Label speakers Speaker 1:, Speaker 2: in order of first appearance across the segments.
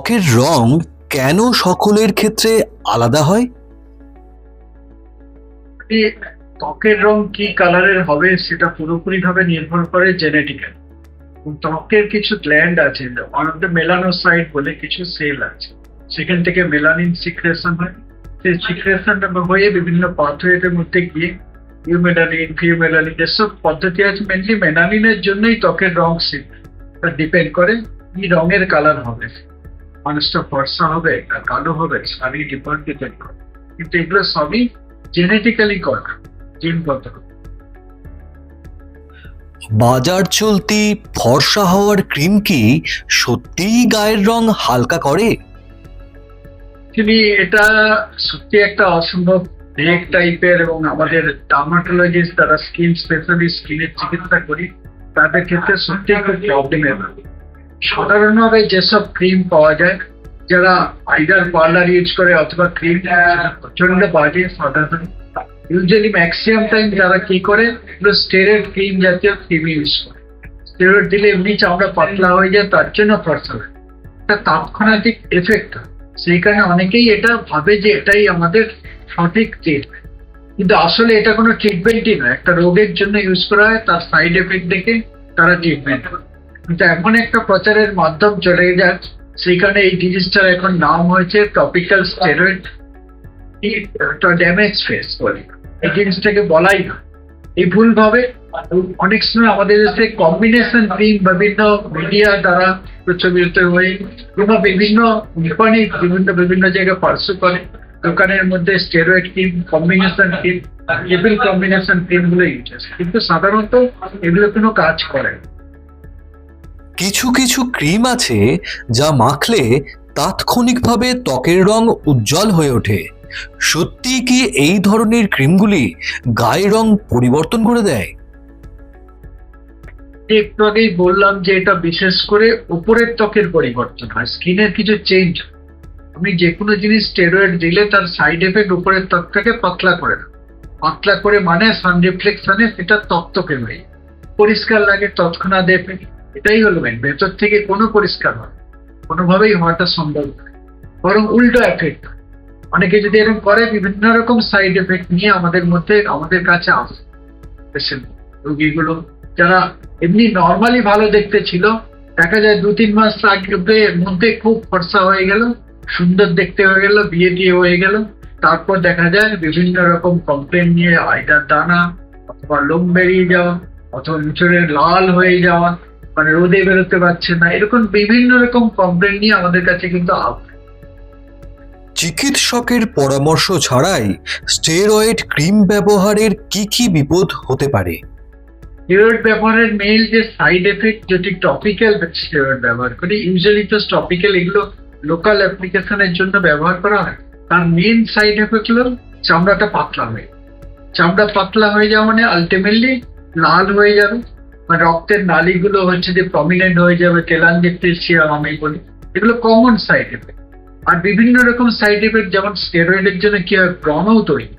Speaker 1: ত্বকের রং কেন সকলের ক্ষেত্রে আলাদা হয়?
Speaker 2: এই ত্বকের রং কি কালারের হবে সেটা পুরোপুরি ভাবে নির্ভর করে জেনেটিক্যাল। ত্বকের কিছু গ্ল্যান্ড আছে, ওয়ান অফ দ্য মেলানোসাইট বলে কিছু সেল আছে, সেখান থেকে মেলানিন সিক্রেশন হয়। সেই সিক্রেশন হয়ে বিভিন্ন পাথওয়ের মধ্যে গিয়ে ইউমেলানিন, ফিউমেলানিন এসব পদ্ধতি আছে। মেনলি মেলানিনের জন্যই ত্বকের রং ডিপেন্ড করে কি রঙের কালার হবে, মানুষটা ফর্সা হবে না কালো হবে, শারীরিক ডিপেন্ড করে। কিন্তু এগুলো সবই জেনেটিক্যালি করা, জিনগত।
Speaker 1: বাজার চলতি ফর্সা হওয়ার ক্রিম কি সত্যিই গায়ের রং হালকা করে?
Speaker 2: অ্যাকচুয়ালি এটা সত্যি একটা অসম্ভব ভেগ টাইপের, এবং আমাদের ডার্মাটোলজিস্ট যারা স্কিন স্পেশালিস্ট, স্কিনের চিকিৎসা করি, তাদের ক্ষেত্রে সত্যি খুব প্রবলেমেবল। সাধারণভাবে যেসব ক্রিম পাওয়া যায়, যারা আইদার পার্লার ইউজ করে অথবা ক্রিম প্রচন্ড বাজে, সাধারণ ইউজুয়ালি ম্যাক্সিমাম টাইম যারা কি করে, এগুলো স্টেরয়েড ক্রিম জাতীয় ক্রিম ইউজ করে। স্টেরয়েড দিলে এমনি চামড়া পাতলা হয়ে যায়, তার জন্য ফর্সা হয়, একটা তাৎক্ষণিক এফেক্ট হয়। সেই কারণে অনেকেই এটা ভাবে যে এটাই আমাদের সঠিক ট্রিটমেন্ট, কিন্তু আসলে এটা কোনো ট্রিটমেন্টই নয়। একটা রোগের জন্য ইউজ করা হয়, তার সাইড এফেক্ট দেখে তারা ট্রিটমেন্ট করে। কিন্তু এখন একটা প্রচারের মাধ্যম চলে যাচ্ছে, সেই কারণে এই জিনিসটার এখন নাম হয়েছে টপিক্যাল স্টেরয়েড ড্যামেজ ফেস বলে। এই জিনিসটাকে বলাই না, এই ভুল ভাবে অনেক সময় আমাদের দেশে কম্বিনেশন ক্রিম বিভিন্ন মিডিয়া দ্বারা প্রচলিত হয়ে, কিংবা বিভিন্ন কোম্পানি বিভিন্ন জায়গায় পার্সু করে, দোকানের মধ্যে স্টেরয়েড ক্রিম, কম্বিনেশন ক্রিম, কেবল কম্বিনেশন ক্রিম গুলো ইউজ আছে, কিন্তু সাধারণত এগুলো কোনো কাজ করে না।
Speaker 1: কিছু কিছু ক্রিম আছে যা মাখলে তাৎক্ষণিকভাবে ত্বকের রং উজ্জ্বল হয়ে ওঠে। সত্যি কি এই ধরনের ক্রিমগুলি গায়ের রং পরিবর্তন করে দেয়?
Speaker 2: একটু আগেই বললাম যে এটা বিশেষ করে উপরের ত্বকের পরিবর্তন হয়, স্কিনের কিছু চেঞ্জ। আপনি যে কোনো জিনিস স্টেরয়েড দিলে তার সাইড এফেক্ট উপরের ত্বকটাকে পাতলা করে দেয়। পাতলা করে মানে সান রিফ্লেকশনে সেটা তক্তকে হয়ে পরিষ্কার লাগে তৎক্ষণাৎ এফেক্ট। এটাই হলো মেন, ভেতর থেকে কোনো পরিষ্কার হয় কোনোভাবেই হওয়াটা সম্ভব নয়, বরং উল্টো এফেক্ট। অনেকে যদি এরকম করে, বিভিন্ন রকম সাইড এফেক্ট নিয়ে আমাদের কাছে আসে পেশেন্ট রোগীগুলো, যারা এমনি নর্মালি ভালো দেখতে ছিল, দেখা যায় 2-3 মাস মধ্যে খুব ফর্সা হয়ে গেল, সুন্দর দেখতে হয়ে গেল, বিয়ে টিয়ে হয়ে গেল, তারপর দেখা যায় বিভিন্ন রকম কমপ্লেন নিয়ে আইদার দানা অথবা লোম বেরিয়ে যাওয়া অথবা মুচড়ে লাল হয়ে যাওয়া, মানে রোদে বেরোতে পারছে না, এরকম বিভিন্ন রকম কমপ্লেন নিয়ে আমাদের কাছে কিন্তু আসে।
Speaker 1: চিকিৎসকের পরামর্শ ছাড়াই স্টেরয়েড ক্রিম ব্যবহারের কি কি বিপদ হতে পারে?
Speaker 2: স্টেরয়েড ব্যবহারের মেইন যে সাইড এফেক্ট, যদি টপিক্যাল স্টেরয়েড ব্যবহার করি, ইউজুয়ালি তো টপিক্যাল এগুলো লোকাল অ্যাপ্লিকেশনের জন্য ব্যবহার করা হয়, তার মেইন সাইড এফেক্ট হলো চামড়াটা পাতলা হয়ে, চামড়া পাতলা হয়ে যাওয়া মানে আলটিমেটলি লাল হয়ে যাবে, মানে রক্তের নালীগুলো হচ্ছে যে প্রমিনেন্ট হয়ে যাবে, তেলাঞ্জিক্টেশিয়াম আমি বলি, এগুলো কমন সাইড এফেক্ট। আর বিভিন্ন রকম সাইড এফেক্ট, যেমন স্টেরয়েডের জন্য কি হয়, ব্রণও তৈরি।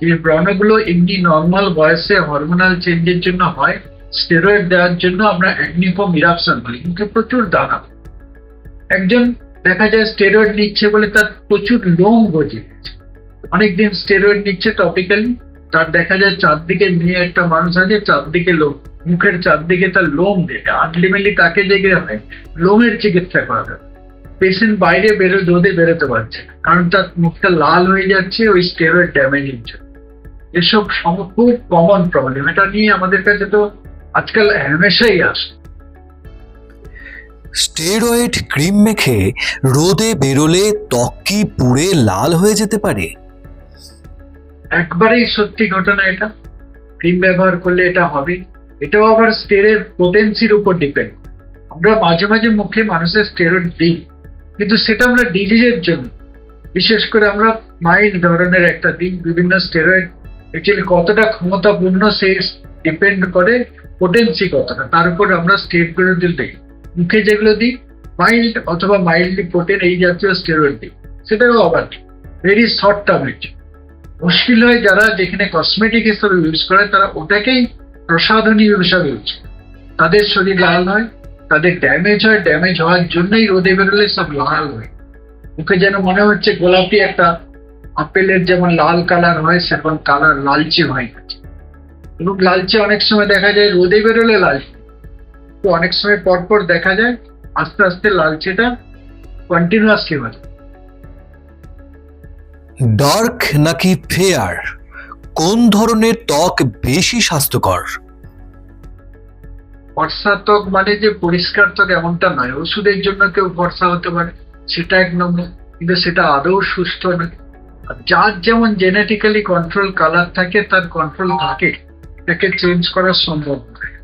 Speaker 2: এই ব্রণগুলো এমনি নর্মাল বয়সে হরমোনাল চেঞ্জের জন্য হয়, স্টেরয়েড দেওয়ার জন্য আমরা অ্যাকনিফর্ম ইরাপশন বলি, কিন্তু প্রচুর দানা। একজন দেখা যায় স্টেরয়েড নিচ্ছে বলে তার প্রচুর লোম গজে গেছে, অনেকদিন স্টেরয়েড নিচ্ছে টপিক্যালি, তার দেখা যায় চারদিকে নিয়ে একটা মানুষ আছে, চারদিকে লোম, মুখের চারদিকে তার লোম দেখে, আলটিমেটলি তাকে জেগে হয় লোমের চিকিৎসা করা যাবে। পেশেন্ট বাইরে রোদে বেরোতে পারছে না, কারণ তার মুখটা লাল হয়ে যাচ্ছে ওই স্টেরয়েড ড্যামেজের জন্য। এসব খুব কমন প্রবলেম, এটা নিয়ে আমাদের কাছে তো আজকাল হামেশাই আসে।
Speaker 1: স্টেরয়েড ক্রিম মেখে রোদে বেরোলে ত্বক কি পুড়ে লাল হয়ে যেতে পারে?
Speaker 2: একবারেই সত্যি ঘটনা এটা, ক্রিম ব্যবহার করলে এটা হবে। এটাও আবার স্টেরয়েড পোটেন্সির উপর ডিপেন্ড। আমরা মাঝে মাঝে মুখে মানুষের স্টেরয়েড দিই, কিন্তু সেটা আমরা ডিজিজের জন্য, বিশেষ করে আমরা মাইল্ড ধরনের একটা দিই। বিভিন্ন স্টেরয়েড অ্যাকচুয়ালি কতটা ক্ষমতাপূর্ণ সেই ডিপেন্ড করে পোটেন্সি কতটা, তার উপর আমরা স্টেরয়েড দিই। মুখে যেগুলো দিই মাইল্ড অথবা মাইল্ডলি পোটেন্ট এই জাতীয় স্টেরয়েড দিই, সেটাও আবার ভেরি শর্ট টার্মের। মুশকিল হয় যারা যেখানে কসমেটিক হিসেবে ইউজ করে, তারা ওটাকেই প্রসাধনী হিসেবে ইউজ করে, তাদের শরীর লাল হয়, তাদের ড্যামেজ হয়, ড্যামেজ হওয়ার জন্যই রোদে বেরোলে সব লাল হয়, মুখে যেন মনে হচ্ছে গোলাপি একটা আপেলের যেমন লাল কালার হয় সেরকম কালার লালচে হয়ে গেছে। এবং লালচে অনেক সময় দেখা যায় রোদে বেরোলে লালচে, তো অনেক সময় পরপর দেখা যায় আস্তে আস্তে লালচেটা কন্টিনিউয়াসলি হয়।
Speaker 1: ডার্ক নাকি ফেয়ার, কোন ধরনের ত্বক বেশি স্বাস্থ্যকর?
Speaker 2: ফর্সা ত্বক মানে যে পরিষ্কার ত্বক এমনটা নয়, ওষুধের জন্য কেউ ফর্সা হতে পারে সেটা এক নম্বর, কিন্তু সেটা আদৌ সুস্থ নয়। আর যার যেমন জেনেটিক্যালি কন্ট্রোল কালার থাকে, তার কন্ট্রোল থাকে, এটাকে চেঞ্জ করা সম্ভব নয়।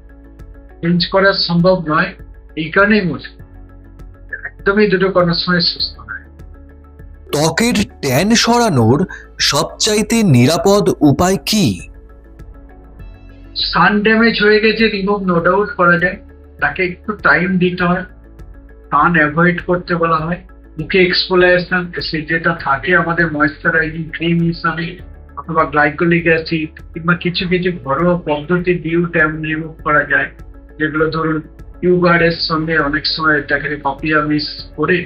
Speaker 2: চেঞ্জ করা সম্ভব নয় এই কারণেই মুশকিল, একদমই দুটো কোনো সময় সুস্থ নয়।
Speaker 1: ত্বকের ট্যান সরানোর সবচাইতে নিরাপদ উপায় কি?
Speaker 2: সান ড্যামেজ হয়ে গেছে, রিমুভ নো ডাউট করা যায়, তাকে একটু টাইম দিতে হয়, সান অ্যাভয়েড করতে বলা হয়। মুখে এক্সফোলিয়েশন যেটা থাকে আমাদের ময়েশ্চারাইজিং ক্রিম হিসাবে, অথবা গ্লাইকোলিক অ্যাসিড, কিংবা কিছু কিছু ঘরোয়া পদ্ধতি দিয়েও ট্যান রিমুভ করা যায়, যেগুলো ধরুন ইউগার্ডের সঙ্গে অনেক সময় এটাকে পাপিয়া মিক্স করে,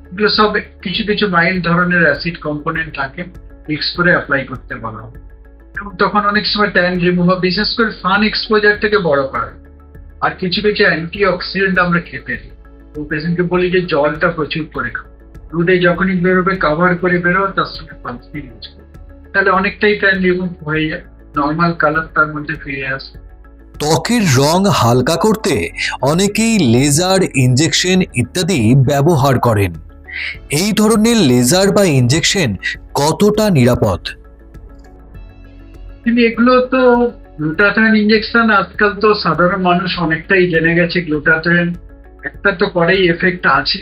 Speaker 2: এগুলো সব কিছু কিছু মাইল্ড ধরনের অ্যাসিড কম্পোনেন্ট থাকে, মিক্স করে অ্যাপ্লাই করতে বলা হয়। এবং তখন অনেক সময় ট্যান রিমুভ হয়, বিশেষ করে সান এক্সপোজারটাকে বড় করা হয়। আর কিছু কিছু অ্যান্টি অক্সিডেন্ট আমরা খেতে দিই, তো পেশেন্টকে বলি যে জলটা প্রচুর করে খাও, রোদে যখনই বেরোবে কাভার করে বেরো, তার সঙ্গে সানস্ক্রিন ইউজ করো, তাহলে অনেকটাই ট্যান রিমুভ হয়ে যায়, নর্মাল কালার তার মধ্যে ফিরে আসে।
Speaker 1: ত্বকের রং হালকা করতে অনেকেই লেজার, ইনজেকশন ইত্যাদি ব্যবহার করেন। এই ধরনের লেজার বা ইনজেকশন কতটা নিরাপদ?
Speaker 2: কিন্তু এগুলো তো গ্লুটাথায়ন ইনজেকশন, আজকাল তো সাধারণ মানুষ অনেকটাই জেনে গেছে গ্লুটাথায়ন একটা তো করেই এফেক্ট আছে,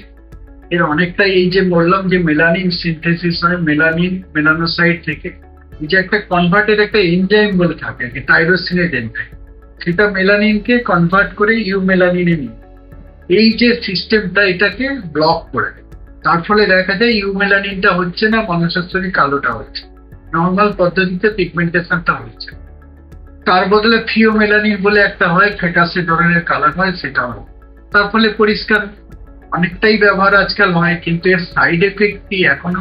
Speaker 2: এর অনেকটাই এই যে বললাম যে মেলানিন সিনথেসিস হয় মেলানিন মেলানোসাইট থেকে, এই যে একটা কনভার্টের একটা এনজাইম বলে থাকে টাইরোসিনেজ এনজাইম, সেটা মেলানিনকে কনভার্ট করে ইউমেলানিনে নিয়ে, এই যে সিস্টেমটা এটাকে ব্লক করে দেয়। তার ফলে দেখা যায় ইউমেলানিনটা হচ্ছে না, মানুষের শরীরে কালোটা হচ্ছে, নর্মাল পদ্ধতিতে পিগমেন্টেশনটা হচ্ছে। তার বদলে ফিওমেলানিন বলে একটা হয়, ফ্যাকাসে ধরনের কালার হয়, সেটা হয়। তার ফলে পরিষ্কার অনেকটাই ব্যবহার আজকাল হয়, কিন্তু এর সাইড এফেক্ট কি এখনো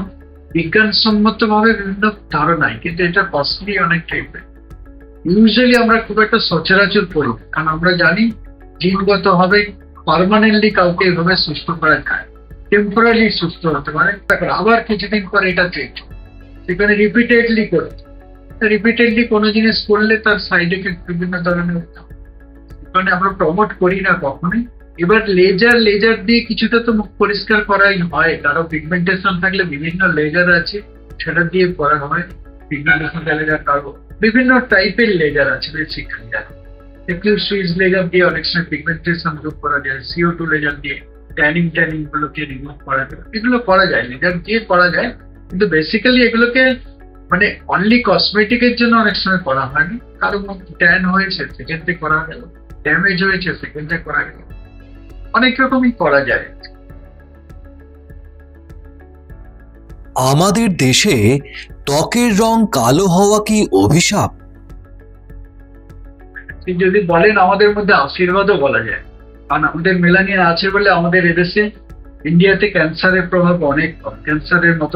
Speaker 2: বিজ্ঞানসম্মত ভাবে বিভিন্ন ধারণায়, কিন্তু এটা কস্টলি অনেকটাই। ইউজুয়ালি আমরা খুব একটা সচরাচর করি, কারণ আমরা জানি জিনগত ভাবে পার্মানেন্টলি কাউকে এভাবে সুস্থ করা যায়, টেম্পোরারি সুস্থ হতে পারে, তারপর আবার কিছুদিন পরে এটা চেঞ্জ, সেখানে রিপিটেডলি করে, রিপিটেডলি কোনো জিনিস করলে তার সাইড এফেক্ট বিভিন্ন ধরনের হতে হবে, সেখানে আমরা প্রমোট করি না কখনোই। এবার লেজার দিয়ে কিছুটা তো মুখ পরিষ্কার করাই হয়, কারো পিগমেন্টেশন থাকলে বিভিন্ন লেজার আছে, সেটা দিয়ে করা হয়। পিগমেন্টেশন লেজার, কারো বিভিন্ন টাইপের লেজার আছে, বেসিক লেজার, একটু সুইচ লেজার দিয়ে অনেক সময় পিগমেন্টেশন দূর করা যায়, CO2 লেজার দিয়ে ট্যানিং গুলোকে রিমুভ করা যায়, এগুলো করা যায়, লেজার দিয়ে করা যায়। কিন্তু বেসিক্যালি এগুলোকে মানে অনলি কসমেটিকের জন্য অনেক সময় করা হয়নি, কারো ট্যান হয়েছে সেক্ষেত্রে করা গেল, ড্যামেজ হয়েছে সেক্ষেত্রে করা গেল, অনেক রকমই করা যায়।
Speaker 1: আমাদের দেশে ত্বকের রং কালো হওয়া কি অভিশাপ?
Speaker 2: যদি বলেন আমাদের মধ্যে আশীর্বাদও বলা যায়, কারণ আমাদের মেলানিন আছে বলে আমাদের এদেশে ইন্ডিয়াতে ক্যান্সারের প্রভাব অনেক কম। ক্যান্সারের মতো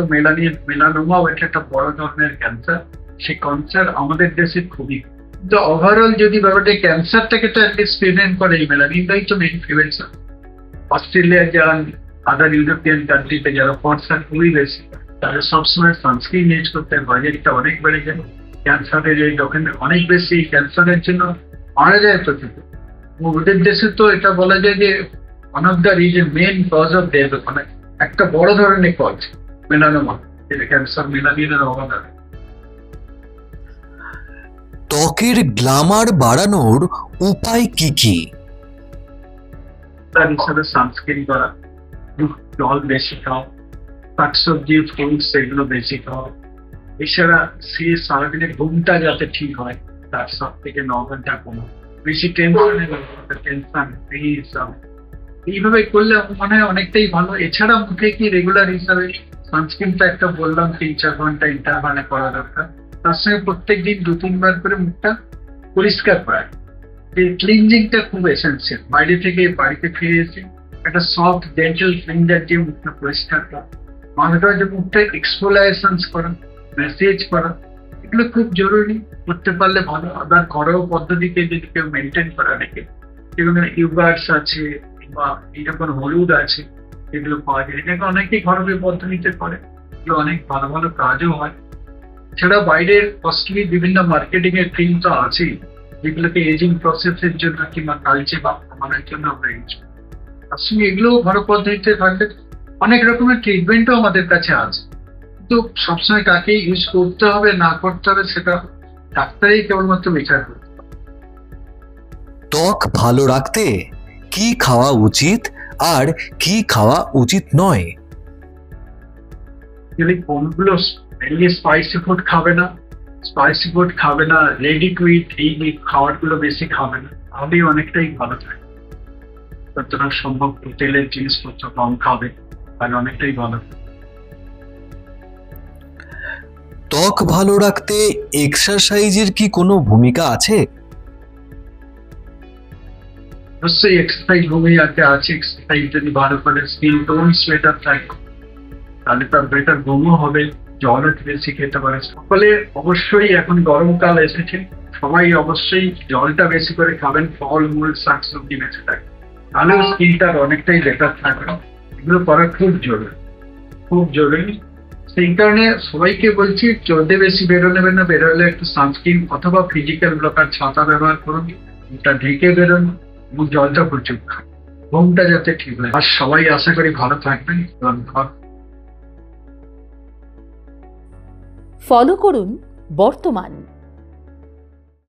Speaker 2: মেলানোমাও এটা একটা বড় ধরনের ক্যান্সার, সেই ক্যান্সার আমাদের দেশে খুবই, তো ওভারঅল যদি ব্যাপারটা ক্যান্সারটাকে তো অ্যাটলিস্ট প্রিভেন্ট করে, এই মেলানিনটাই তো মেইন প্রিভেনশন। অস্ট্রেলিয়া যারা আদার ইউরোপিয়ান কান্ট্রিতে যারা ফর্সা খুবই বেশি, তাদের সবসময় সানস্ক্রিন ইউজ করতে হয়, বাজেটটা অনেক বেড়ে যায়, ক্যান্সারের এই দোকানে অনেক বেশি, ক্যান্সারের জন্য মারা যায় প্রচুর। ওদের দেশে তো এটা বলা যায় যে one of the reason main cause of death, মানে একটা বড় ধরনের কজ মেলানোমা, এটা ক্যান্সার মেলানিনের অভাব।
Speaker 1: ত্বকের গ্ল্যামার বাড়ানোর উপায় কি কি?
Speaker 2: তার হিসাবে সানস্ক্রিন করা, জল বেশি খাও, শাকসবজি ফ্রুটস এগুলো বেশি খাও, এছাড়া সে সারাদিনে ঘুমটা যাতে ঠিক হয় তার 7 থেকে 9 ঘন্টা কমা, বেশি টেনশন ফ্রি সব এইভাবে করলে মনে হয় অনেকটাই ভালো। এছাড়া মুখে কি রেগুলার হিসাবে সানস্ক্রিনটা একটা বললাম 3-4 ঘন্টা ইন্টারভালে করা দরকার, তার সঙ্গে প্রত্যেকদিন 2-3 বার করে মুখটা পরিষ্কার করা, যে ক্লিনজিংটা খুব এসেন্সিয়াল। বাইরে থেকে বাড়িতে ফিরে এসে একটা সফট জেন্টাল ক্লিনজার দিয়ে মুখটা পরিষ্কার করা, মাঝে মাঝে মুখটা এক্সফোলিয়েশনস করা, ম্যাসেজ করা, এগুলো খুব জরুরি। করতে পারলে ভালো। আবার ঘরোয়া পদ্ধতিতে যদি কেউ মেনটেন করা রেখে, যেগুলো ইউগার্টস আছে বা এরকম হলুদ আছে, এগুলো পাওয়া যায়। এটাকে অনেকেই ঘরোয়া পদ্ধতিতে করে, এগুলো অনেক ভালো ভালো কাজও হয়। এছাড়া বাইরের কস্টলি বিভিন্ন মার্কেটিং এর ক্রিম তো আছেই, যেগুলোকে এজিং প্রসেসের জন্য কিংবা কালচে বা কমানোর জন্য আমরা ইউজ করি। তার সঙ্গে এগুলো ঘরোয়া পদ্ধতিতে থাকলে অনেক রকমের ট্রিটমেন্টও আমাদের কাছে আছে। কিন্তু সবসময় কাকে ইউজ করতে হবে না করতে হবে সেটা ডাক্তারই কেবলমাত্র বিচার করবে।
Speaker 1: ত্বক ভালো রাখতে কি খাওয়া উচিত আর কি খাওয়া উচিত নয়?
Speaker 2: যদি কোনগুলো স্পাইসি ফুড খাবে না, রেডি টু ইট এই খাবারগুলো বেশি খাবে না, তাহলেই অনেকটাই ভালো থাকে। যতটা সম্ভব তেলের জিনিসপত্র কম খাবে, তাহলে অনেকটাই ভালো।
Speaker 1: ত্বক ভালো রাখতে এক্সারসাইজের কি কোনো ভূমিকা আছে?
Speaker 2: অবশ্যই এক্সারসাইজ ভূমিকাতে আছে। এক্সারসাইজ যদি ভালো করে স্কিন টোন বেটার থাকে, তাহলে তার বেটার ঘুমও হবে, জল বেশি খেতে পারে। সকলে অবশ্যই, এখন গরমকাল এসেছে, সবাই অবশ্যই জলটা বেশি করে খাবেন, ফল মূল শাকসবজি বেঁচে থাকে, তাহলে স্কিনটার অনেকটাই বেটার থাকবে। এগুলো করা খুব জরুরি, খুব জরুরি। সেই কারণে সবাইকে বলছি, রোদে বেশি বেরোবেন না, বেরোলে একটু সানস্ক্রিন অথবা ফিজিক্যাল ব্লকার ছাতা ব্যবহার করুন, ওটা ঢেকে বেরোন এবং জলটা প্রচুর খান, ঘুমটা যাতে ঠিক হয়। আর সবাই আশা করি ভালো থাকবেন। ধন্যবাদ।
Speaker 3: ফলো করুন বর্তমান।